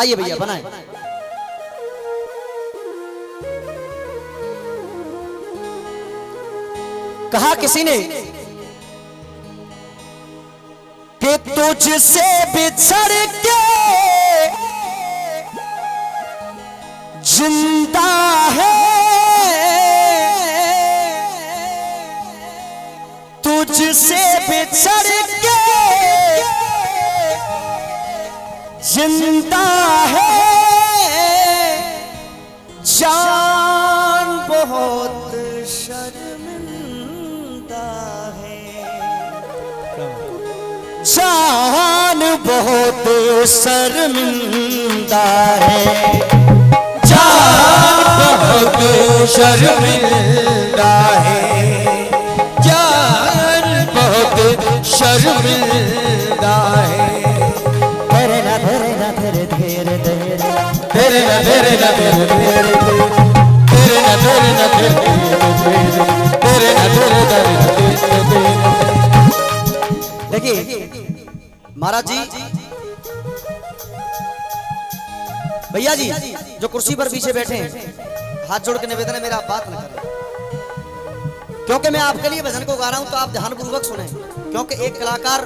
आइए भैया बनाए। कहा किसी ने कि तुझसे बिछड़ के जिंदा है, तुझसे बिछड़ के जिंदा है, जान बहुत शर्मिंदा है, जान बहुत शर्मिंदा है, बहुत शर्मिंदा है, जान बहुत शर्मिंदा है। धीरे ना धीरे ना धीरे धीरे धीरे तेरे ना तेरे ना तेरे तेरे तेरे ना तेरे ना तेरे तेरे ना तेरे तेरे। देखिए महाराज जी, भैया जी जो कुर्सी पर पीछे बैठे हैं, हाथ जोड़ के निवेदन है मेरा, आप बात न करें, क्योंकि मैं आपके लिए भजन को गा रहा हूं तो आप ध्यानपूर्वक सुने, क्योंकि एक कलाकार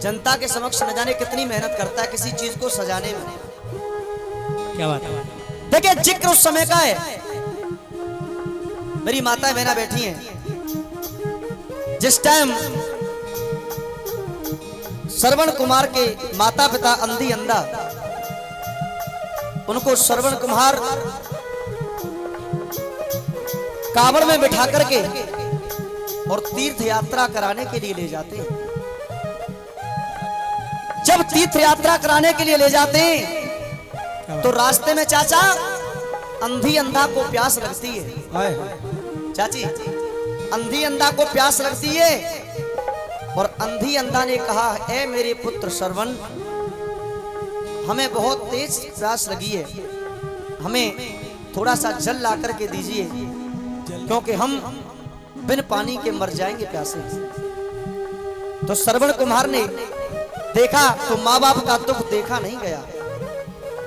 जनता के समक्ष न जाने कितनी मेहनत करता है किसी चीज को सजाने में। क्या बात है। देखिए जिक्र उस समय का है, मेरी माता बहना बैठी हैं, जिस टाइम श्रवण कुमार के माता पिता अंधी अंधा, उनको श्रवण कुमार कांवड़ में बिठा करके और तीर्थ यात्रा कराने के लिए ले जाते हैं। जब तीर्थ यात्रा कराने के लिए ले जाते हैं तो रास्ते में चाचा अंधी अंधा को प्यास लगती है। चाची अंधी अंधा को प्यास लगती है और अंधी अंधा ने कहा, ए मेरे पुत्र श्रवण, हमें बहुत तेज प्यास लगी है, हमें थोड़ा सा जल ला करके दीजिए, क्योंकि हम बिन पानी के मर जाएंगे प्यासे। तो श्रवण कुमार ने देखा तो माँ बाप का दुख देखा नहीं गया,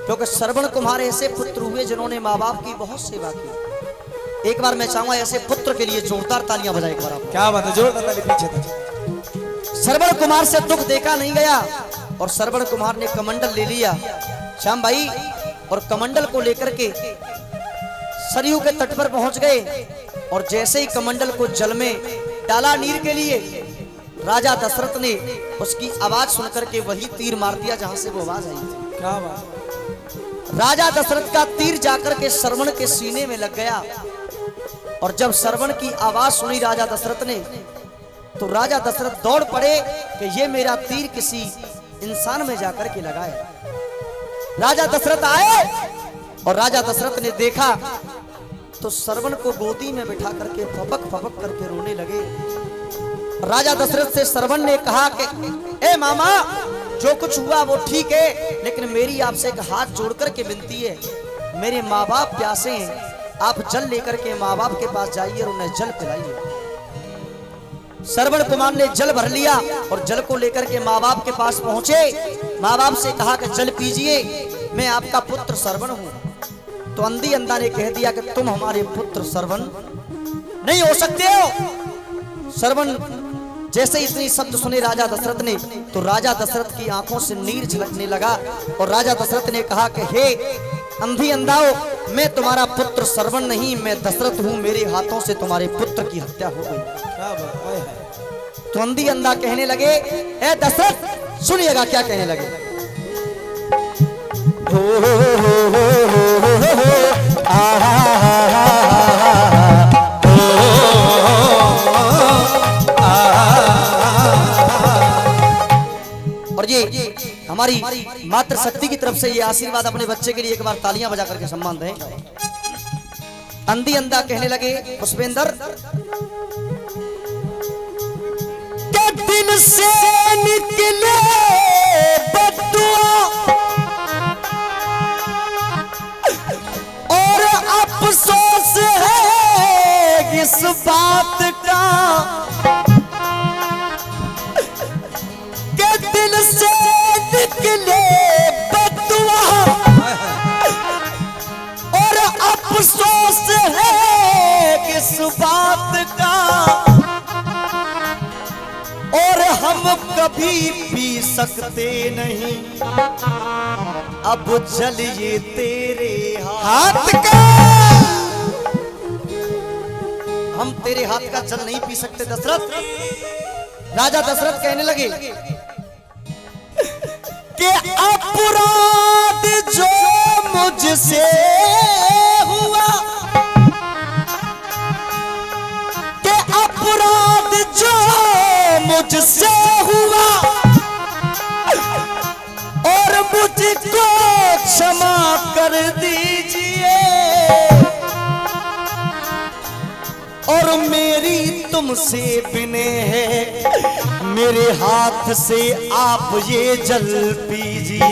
क्योंकि श्रवण कुमार ऐसे पुत्र हुए जिन्होंने माँ बाप की बहुत सेवा की। एक बार मैं चाहूंगा ऐसे पुत्र के लिए जोरदार तालियां बजाए एक बार आप। क्या बात है, जोरदार ताली पीछे था। श्रवण कुमार से दुख देखा नहीं गया और श्रवण कुमार ने कमंडल ले लिया श्याम भाई, और कमंडल को लेकर के सरयू के तट पर पहुंच गए, और जैसे ही कमंडल को जल में डाला नीर के लिए, राजा दशरथ ने उसकी आवाज सुनकर के वही तीर मार दिया जहां से वो आवाज आई थी। क्या बात। राजा दशरथ का तीर जाकर के श्रवण के सीने में लग गया, और जब श्रवण की आवाज सुनी राजा दशरथ ने, तो राजा दशरथ दौड़ पड़े कि ये मेरा तीर किसी इंसान में जाकर के लगा है। राजा दशरथ आए और राजा दशरथ ने देखा तो श्रवण को गोदी में बिठा करके फपक फपक करके रोने लगे। राजा दशरथ से श्रवण ने कहा कि ए मामा, जो कुछ हुआ वो ठीक है, लेकिन मेरी आपसे एक हाथ जोड़ करके विनती है, मेरे माँ बाप प्यासे हैं, आप जल लेकर के माँ बाप के पास जाइए और उन्हें जल पिलाइए। श्रवण कुमार ने जल भर लिया और जल को लेकर के माँ बाप के पास पहुंचे, माँ बाप से कहा कि जल पीजिए, मैं आपका पुत्र श्रवण हूं। तो अंधी अंधा ने कह दिया कि तुम हमारे पुत्र श्रवण नहीं हो सकते हो। श्रवण जैसे इतनी शब्द सुने राजा दशरथ ने, तो राजा दशरथ की आंखों से नीर झलकने लगा, और राजा दशरथ ने कहा कि हे अंधी अंधाओ, मैं तुम्हारा पुत्र श्रवण नहीं, मैं दशरथ हूं, मेरे हाथों से तुम्हारे पुत्र की हत्या हो गई। तो अंधी अंधा कहने लगे, ए दशरथ, सुनिएगा क्या कहने लगे। हो और ये हमारी मातृ शक्ति की तरफ से ये आशीर्वाद अपने बच्चे के लिए एक बार तालियां बजा करके सम्मान दें। अंधी अंधा कहने लगे, पुष्पेंद्र, के दिल से निकले बद्दुआ और अफसोस है इस बात का, के दिल से निकले बद्दुआ कभी पी सकते नहीं, अब जल ये तेरे हाथ का हम तेरे हाथ का जल नहीं पी सकते दशरथ। राजा दशरथ कहने लगे कि अपराध जो मुझसे हुआ, कि अपराध जो मुझसे हुआ और मुझको क्षमा कर दीजिए, और मेरी तुमसे विनय है, मेरे हाथ से आप ये जल पीजिए।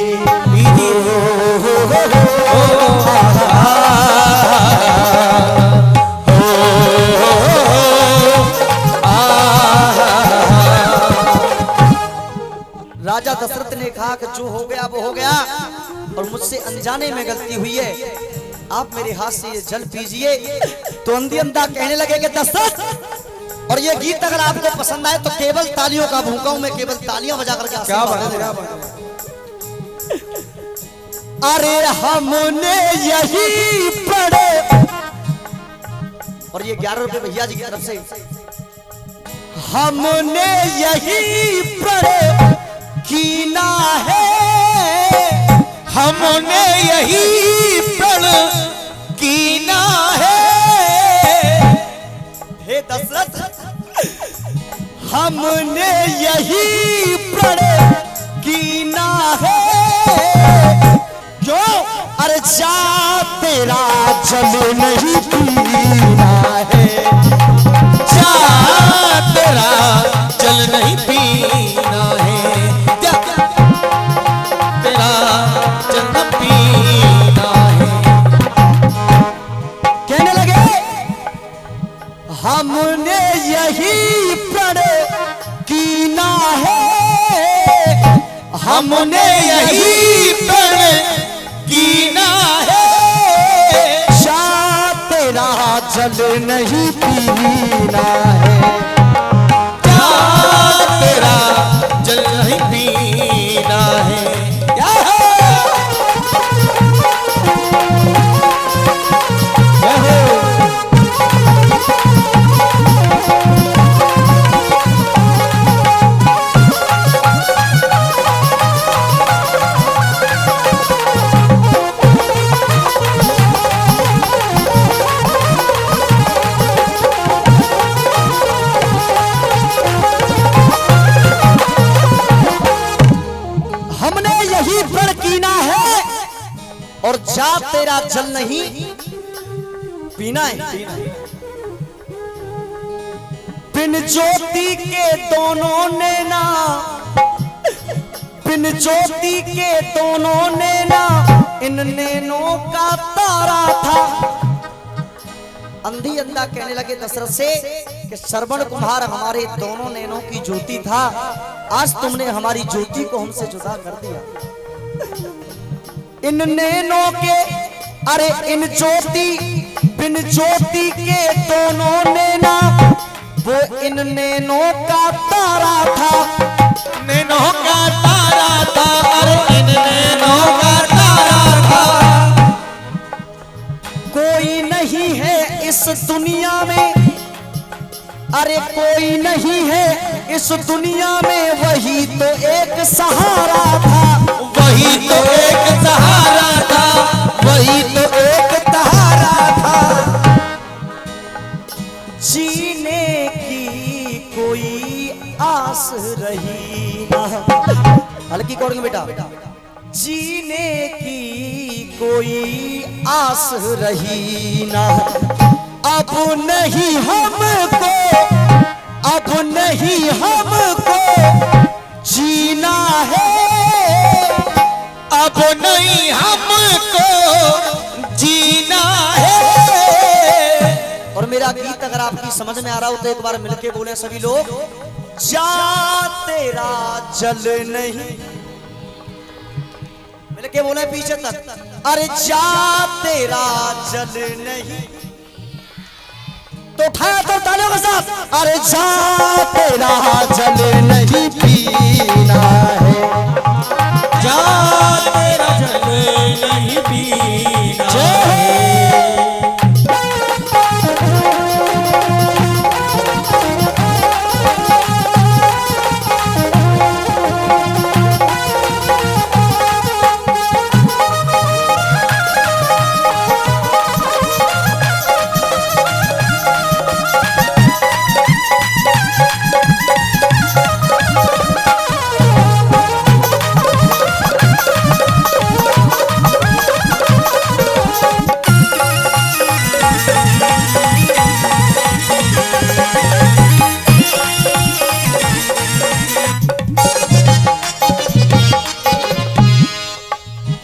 राजा दशरथ ने कहा कि जो हो गया वो हो गया, और मुझसे अनजाने में गलती हुई है, आप मेरे हाथ से ये जल पीजिए। तो अंधी अंधा कहने लगे कि दशरथ, और ये गीत अगर आपको पसंद आए तो केवल तालियों का भूखा हूं मैं, केवल तालियां बजा करके आशीर्वाद देना। अरे हमने यही पढ़े, और ये 11 रुपए भैया जी की तरफ से, हमने यही पढ़े कीना है, हमने यही प्रण कीना है। हे दशरथ, हमने यही प्रण कीना है, क्यों? अरे जा तेरा जल नहीं पीना है, जा तेरा जल नहीं पीना है, तेरा जल न पीना है। कहने लगे हमने यही प्रण कीना है, हमने यही प्रण कीना है, जा तेरा जल नहीं पीना है, जा तेरा जल नहीं पीना है। हमने यही प्रण कीना है, और जा तेरा जल नहीं पीना है। बिन ज्योति के दोनों नैना, बिन ज्योति के दोनों नैना, इन नैनों का तारा था। अंधी अंधा कहने लगे दशरथ से कि श्रवण कुमार हमारे दोनों नैनों की ज्योति था, आज तुमने हमारी ज्योति को हमसे जुदा कर दिया। इन नैनों के, अरे इन ज्योति, बिन ज्योति के दोनों नैना, वो इन नैनों का तारा था, नैनों का तारा था, अरे इन नैनों का तारा था। कोई नहीं है इस दुनिया में, अरे कोई नहीं है इस दुनिया में, वही तो एक सहारा था, वही तो एक सहारा था, वही तो एक सहारा था। जीने की कोई आस रही ना, हल्की कोड में बेटा, जीने की कोई आस रही ना, अब नहीं हमको, अब नहीं हमको जीना है, अब नहीं हमको जीना है। और मेरा गीत अगर आपकी समझ में आ रहा हो तो एक बार मिलके बोले सभी लोग, जा तेरा जल नहीं, मिलके बोले पीछे तक, अरे जा तेरा जल नहीं, तो उठाया तो तालियों के साथ, अरे जा तेरा जल नहीं पी पीना है। जा तेरा जल नहीं पीना जय हो। है।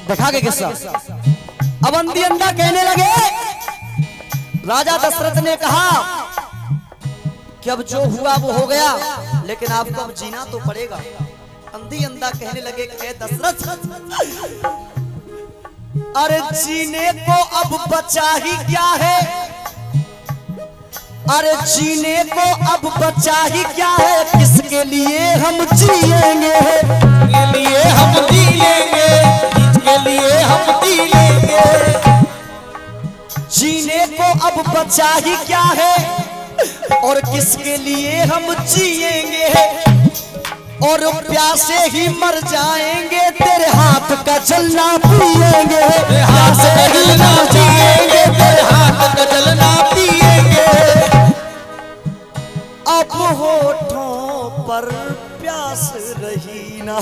देखा के किस्सा। अब अंधी अंधा कहने लगे, राजा दशरथ ने कहा कि अब जो हुआ वो हो गया, लेकिन आपको अब जीना तो पड़ेगा। अंधी अंधा कहने लगे कि दशरथ, अरे जीने को अब बचा ही क्या है, अरे जीने को अब बचा ही क्या है, किसके लिए हम जिएंगे, के लिए हम जी लेंगे, इसके लिए हम जी लेंगे। जीने को अब बचा ही क्या है, और किसके लिए हम जिएंगे, और प्यासे ही मर जाएंगे, तेरे हाथ का जलना पिएंगे, प्यासे ही मर जाएंगे, तेरे हाथ का जलना पिएंगे। अब होठों पर प्यास रही ना,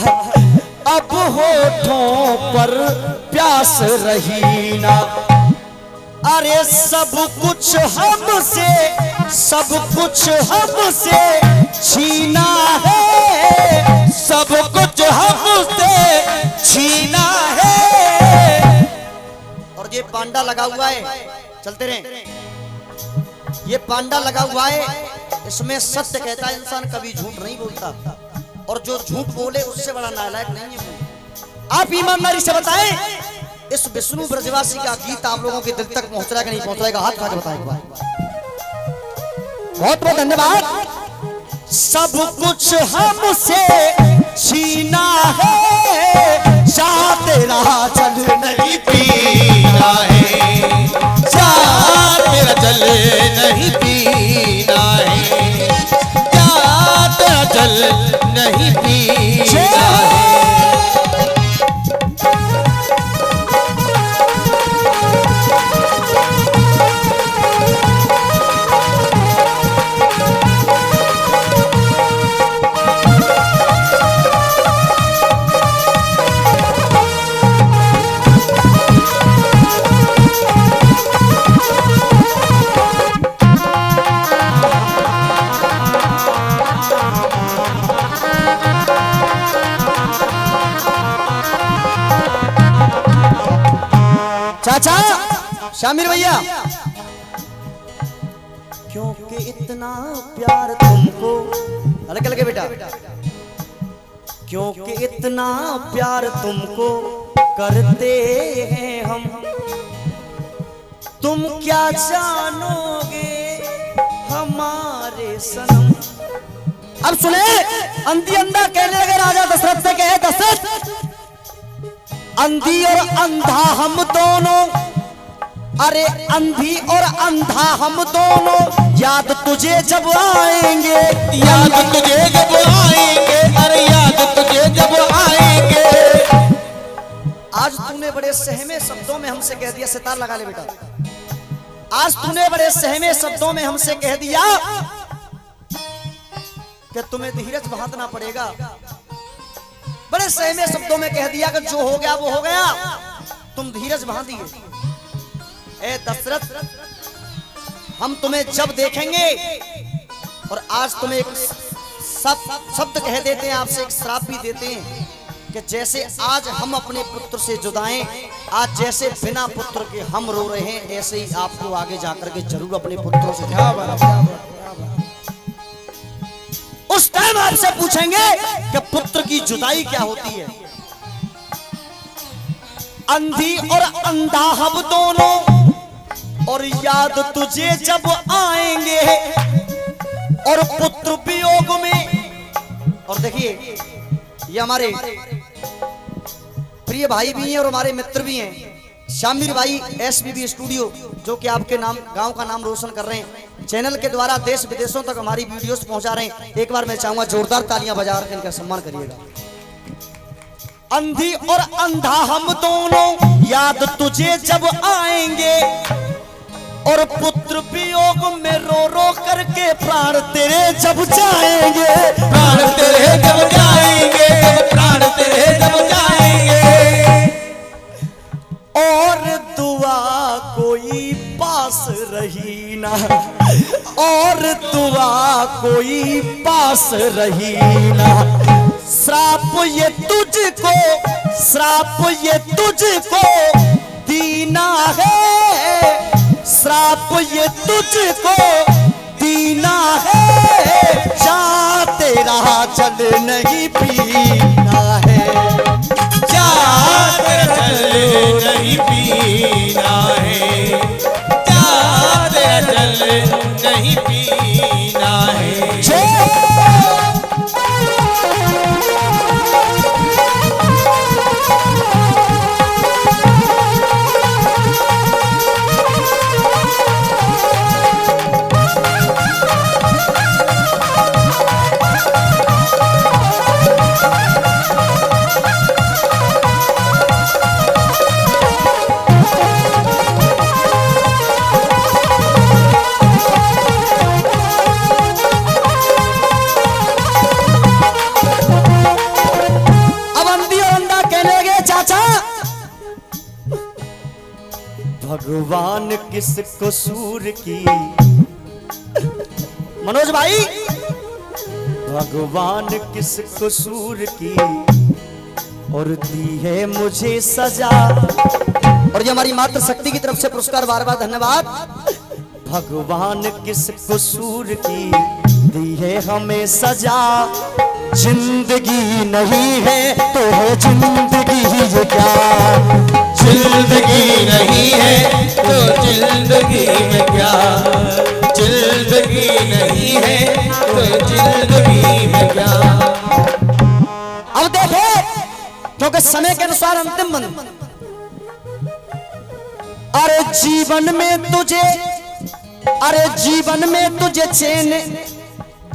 अब होठों पर प्यास रही ना, अरे सब कुछ हमसे, सब कुछ हमसे छीना है, सब कुछ हमसे छीना है। और ये पांडा लगा हुआ है, चलते रहे, ये पांडा लगा हुआ है, इसमें सत्य कहता है इंसान, कभी झूठ नहीं बोलता, और जो झूठ बोले उससे बड़ा नालायक नहीं है। आप ईमानदारी से बताएं, इस विष्णु ब्रजवासी का गीत आप लोगों के दिल तक पहुंच रहा है कि नहीं पहुंच रहा है? हाथ खा के बताएं एक बार। बहुत बहुत धन्यवाद। सब कुछ हमसे छीना है, जा तेरा जल नहीं पीना है, जा तेरा जल नहीं पीना है, जा तेरा जल नहीं पीना है। चाचा शामिर भैया, क्योंकि इतना प्यार तुमको, हल्के हल्के बेटा, क्योंकि इतना प्यार तुमको करते हैं हम, तुम क्या जानोगे हमारे सनम। अब सुने, अंधी अंधा कहने लगे राजा दशरथ से, कहे दशरथ, अंधी और अंधा हम दोनों, अरे अंधी और अंधा हम दोनों, याद तुझे जब आएंगे, याद तुझे जब आएंगे, अरे याद तुझे जब आएंगे। आज तूने बड़े सहमे शब्दों में हमसे कह दिया, सितार लगा ले बेटा, आज तूने बड़े सहमे शब्दों में हमसे कह दिया कि तुम्हें धीरज बांधना पड़ेगा, बड़े सहमे शब्दों में कह दिया कि जो हो गया वो हो गया, तुम धीरज बांधिए। ए दशरथ, हम तुम्हें जब देखेंगे, और आज तुम्हें एक शब्द कह देते हैं, आपसे एक श्राप भी देते हैं कि जैसे आज हम अपने पुत्र से जुदाएं, आज जैसे बिना पुत्र के हम रो रहे हैं, ऐसे ही आपको आगे जाकर के जरूर अपने पुत्रों से उस टाइम आपसे पूछेंगे कि पुत्र की जुदाई क्या होती है। अंधी और अंधा हम दोनों, और याद तुझे जब आएंगे, और पुत्र वियोग में और देखिए ये हमारे प्रिय भाई भी हैं और हमारे मित्र भी हैं, शामिर भाई SBB स्टूडियो, जो कि आपके नाम गांव का नाम रोशन कर रहे हैं, चैनल के द्वारा देश विदेशों तक हमारी वीडियोस पहुंचा रहे हैं। एक बार मैं चाहूंगा जोरदार तालियां बजा कर इनका सम्मान करिएगा। अंधी और अंधा हम दोनों याद तुझे जब आएंगे, और पुत्र वियोग में रो रो करके प्राण तेरे जब जाएंगे, प्राण तेरे जब जाएंगे, प्राण तेरे जब जाएंगे। और दुआ कोई पास रही ना, और दुआ कोई पास रही ना। श्राप ये तुझको, श्राप ये तुझको दीना है, श्राप ये तुझको दीना है। जा तेरा जल नहीं पीना है, जा तेरा जल नहीं पीना है, जा तेरा जल नहीं पीना है। जो भगवान किस कसूर की, मनोज भाई, भगवान किस कसूर की और दी है मुझे सजा। और ये हमारी मातृ शक्ति की तरफ से पुरस्कार, बार बार धन्यवाद। भगवान किस कसूर की दी है हमें सजा, जिंदगी नहीं है तो है जिंदगी ये क्या, जिंदगी नहीं है तो जिंदगी में क्या, जिंदगी नहीं है तो जिंदगी में क्या। अब देखो, क्योंकि समय के अनुसार अंतिम बंद। अरे जीवन में तुझे, अरे जीवन में तुझे चैन,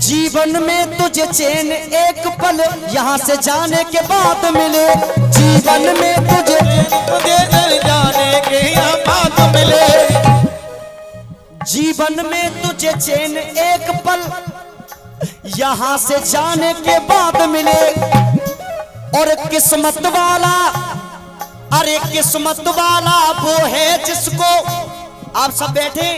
जीवन में तुझे चैन एक पल यहाँ से जाने के बाद मिले, जीवन में तुझे जाने के यहाँ बात मिले, जीवन में तुझे चैन एक पल यहाँ से जाने के बाद मिले। और किस्मत वाला, अरे किस्मत वाला वो है जिसको, आप सब बैठे,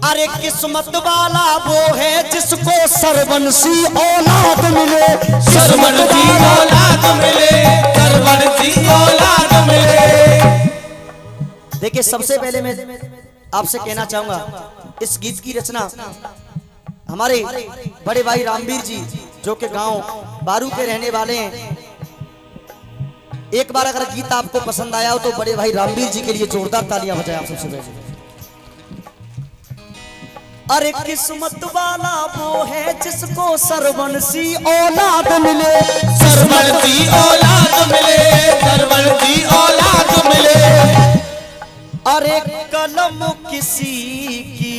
अरे किस्मत वाला वो है जिसको सरवंशी औलाद मिले, सरवंशी औलाद मिले, सरवंशी औलाद मिले। देखिए सबसे पहले मैं आपसे कहना चाहूंगा, इस गीत की रचना हमारे बड़े भाई रामवीर जी, जो कि गांव बारू के रहने वाले हैं। एक बार अगर गीत आपको पसंद आया हो तो बड़े भाई रामवीर जी के लिए जोरदार तालियां बजाएं आप सबसे पहले। अरे किस्मत वाला वो है जिसको सरवंशी औलाद मिले, सरवंशी औलाद मिले, सरवंशी औलाद मिले। अरे कलम किसी की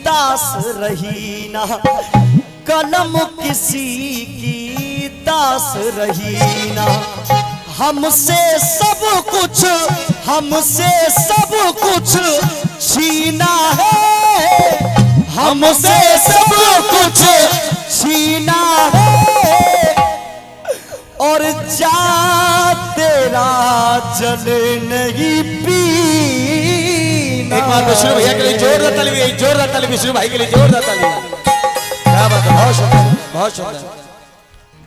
दास रही ना, कलम किसी की दास रही ना। हमसे सब कुछ, हमसे सब कुछ छीना है, हमसे सब कुछ छीना है। और जा तेरा जल नहीं पीना। एक बार विष्णु भैया के लिए जोरदार ताली, जोरदार ताली विष्णु भाई के लिए, जोरदार ताली। क्या बात है, बहुत सुंदर, बहुत सुंदर।